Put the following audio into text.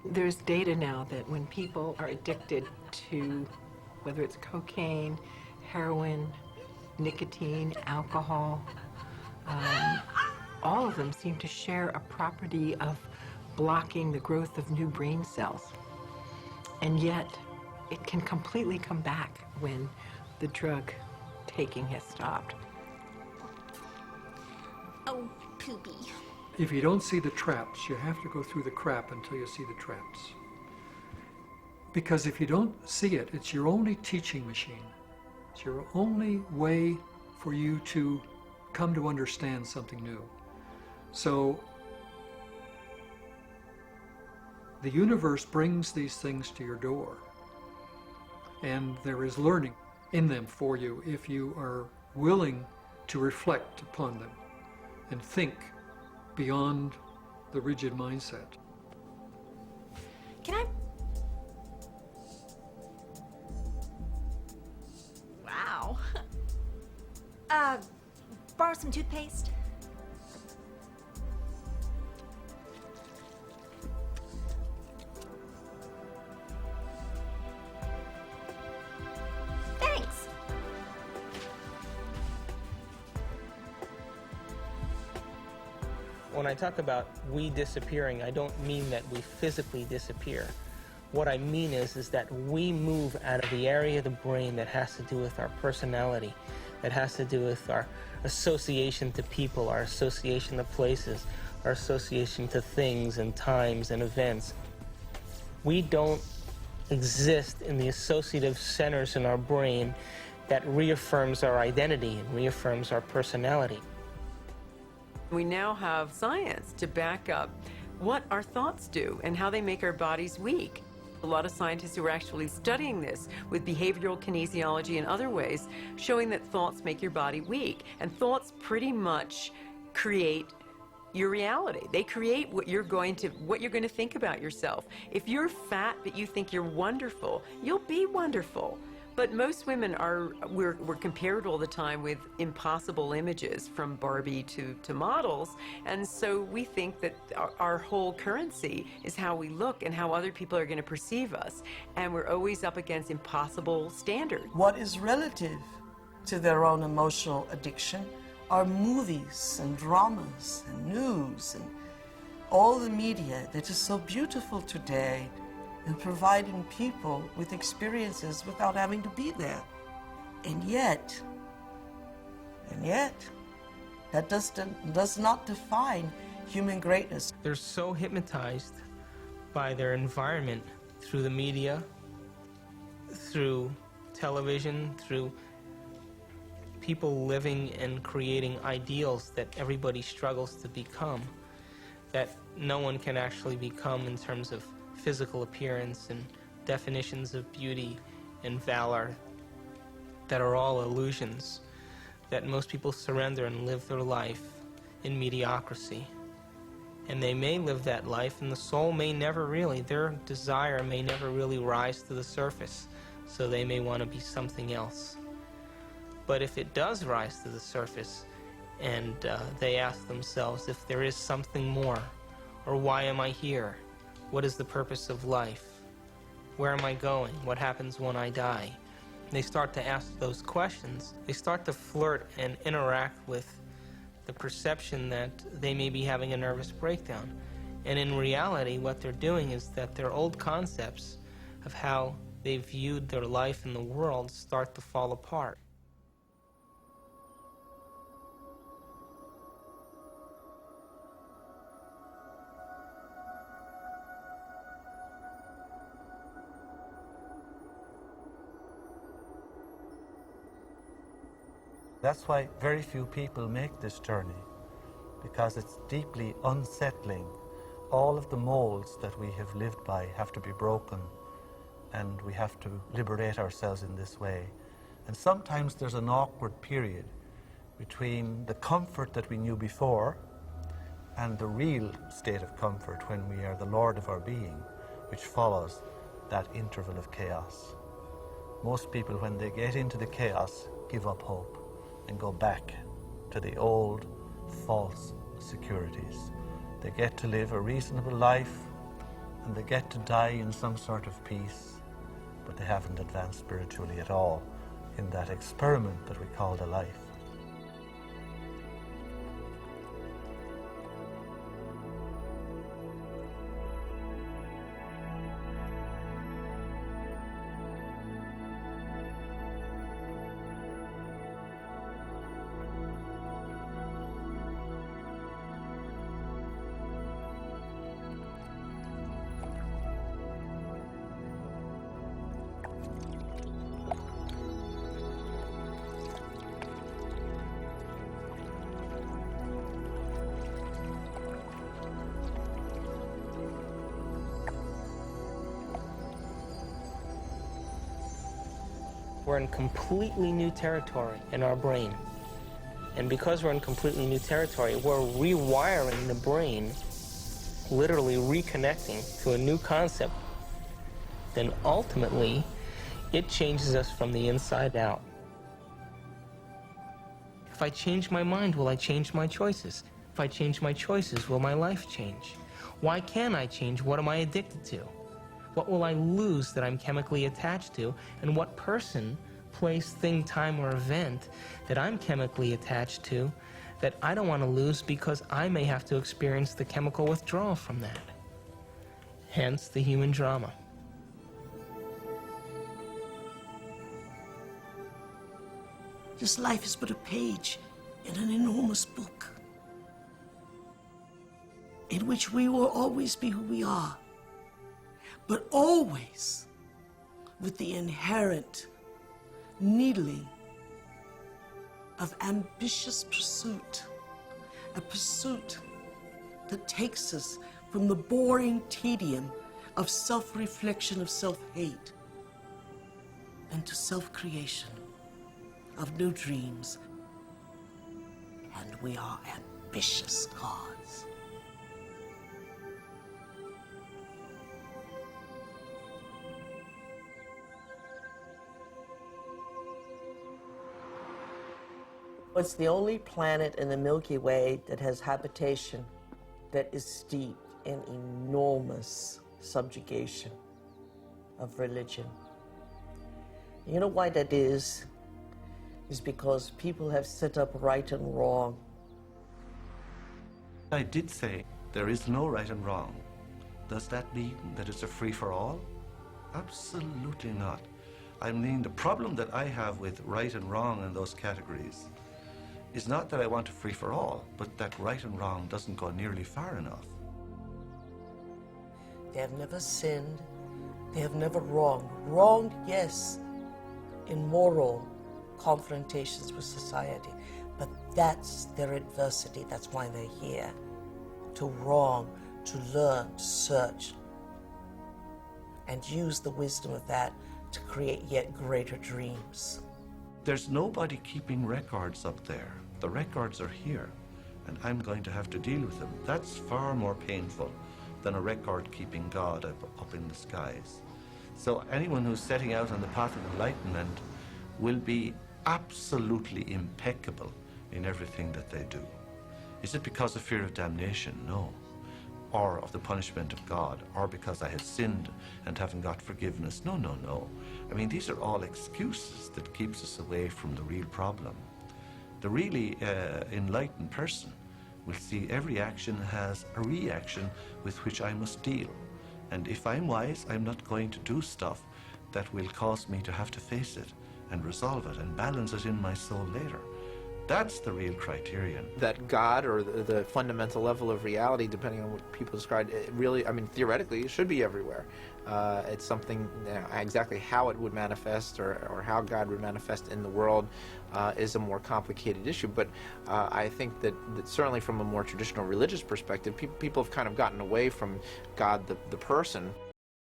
There's data now that when people are addicted to, whether it's cocaine, heroin, nicotine, alcohol, all of them seem to share a property of blocking the growth of new brain cells. And yet, it can completely come back when the drug taking has stopped. Oh, poopy. If you don't see the traps, you have to go through the crap until you see the traps. Because if you don't see it, it's your only teaching machine. It's your only way for you to come to understand something new. So the universe brings these things to your door, and there is learning in them for you if you are willing to reflect upon them and think beyond the rigid mindset. Can I? Wow. Borrow some toothpaste? Thanks. When I talk about we disappearing, I don't mean that we physically disappear. What I mean is that we move out of the area of the brain that has to do with our personality, that has to do with our association to people, our association to places, our association to things and times and events. We don't exist in the associative centers in our brain that reaffirms our identity and reaffirms our personality. We now have science to back up what our thoughts do and how they make our bodies weak. A lot of scientists who are actually studying this with behavioral kinesiology and other ways, showing that thoughts make your body weak. And thoughts pretty much create your reality. They create what you're going to think about yourself. If you're fat but you think you're wonderful, you'll be wonderful. But most women we're compared all the time with impossible images, from Barbie to models, and so we think that our whole currency is how we look and how other people are going to perceive us, and we're always up against impossible standards. What is relative to their own emotional addiction are movies and dramas and news and all the media that is so beautiful today, and providing people with experiences without having to be there. And yet, that does not define human greatness. They're so hypnotized by their environment through the media, through television, through people living and creating ideals that everybody struggles to become, that no one can actually become in terms of physical appearance and definitions of beauty and valor, that are all illusions, that most people surrender and live their life in mediocrity. And they may live that life, and the soul may never really, their desire may never really rise to the surface, so they may want to be something else. But if it does rise to the surface, and they ask themselves if there is something more, or why am I here? What is the purpose of life? Where am I going? What happens when I die? They start to ask those questions. They start to flirt and interact with the perception that they may be having a nervous breakdown. And in reality, what they're doing is that their old concepts of how they viewed their life in the world start to fall apart. That's why very few people make this journey, because it's deeply unsettling. All of the molds that we have lived by have to be broken, and we have to liberate ourselves in this way. And sometimes there's an awkward period between the comfort that we knew before and the real state of comfort when we are the Lord of our being, which follows that interval of chaos. Most people, when they get into the chaos, give up hope and go back to the old false securities. They get to live a reasonable life, and they get to die in some sort of peace, but they haven't advanced spiritually at all in that experiment that we call the life. We're in completely new territory in our brain. And because we're in completely new territory, we're rewiring the brain, literally reconnecting to a new concept. Then ultimately, it changes us from the inside out. If I change my mind, will I change my choices? If I change my choices, will my life change? Why can't I change? What am I addicted to? What will I lose that I'm chemically attached to? And what person, place, thing, time, or event that I'm chemically attached to that I don't want to lose because I may have to experience the chemical withdrawal from that? Hence the human drama. This life is but a page in an enormous book in which we will always be who we are, but always with the inherent needling of ambitious pursuit, a pursuit that takes us from the boring tedium of self-reflection, of self-hate, and to self-creation of new dreams. And we are ambitious gods. It's the only planet in the Milky Way that has habitation that is steeped in enormous subjugation of religion. You know why that is? Is because people have set up right and wrong. I did say there is no right and wrong. Does that mean that it's a free-for-all? Absolutely not. I mean, the problem that I have with right and wrong in those categories is not that I want a free-for-all, but that right and wrong doesn't go nearly far enough. They have never sinned. They have never wronged. Wronged, yes, in moral confrontations with society, but that's their adversity. That's why they're here. To wrong, to learn, to search, and use the wisdom of that to create yet greater dreams. There's nobody keeping records up there. The records are here, and I'm going to have to deal with them. That's far more painful than a record-keeping God up in the skies. So anyone who's setting out on the path of enlightenment will be absolutely impeccable in everything that they do. Is it because of fear of damnation? No. Or of the punishment of God, or because I have sinned and haven't got forgiveness? No, no, no. I mean, these are all excuses that keeps us away from the real problem. The really enlightened person will see every action has a reaction with which I must deal. And if I'm wise, I'm not going to do stuff that will cause me to have to face it and resolve it and balance it in my soul later. That's the real criterion. That God, or the fundamental level of reality, depending on what people describe, it really, I mean, theoretically, it should be everywhere. It's something, you know, exactly how it would manifest or how God would manifest in the world is a more complicated issue. But I think that certainly from a more traditional religious perspective, people have kind of gotten away from God, the person.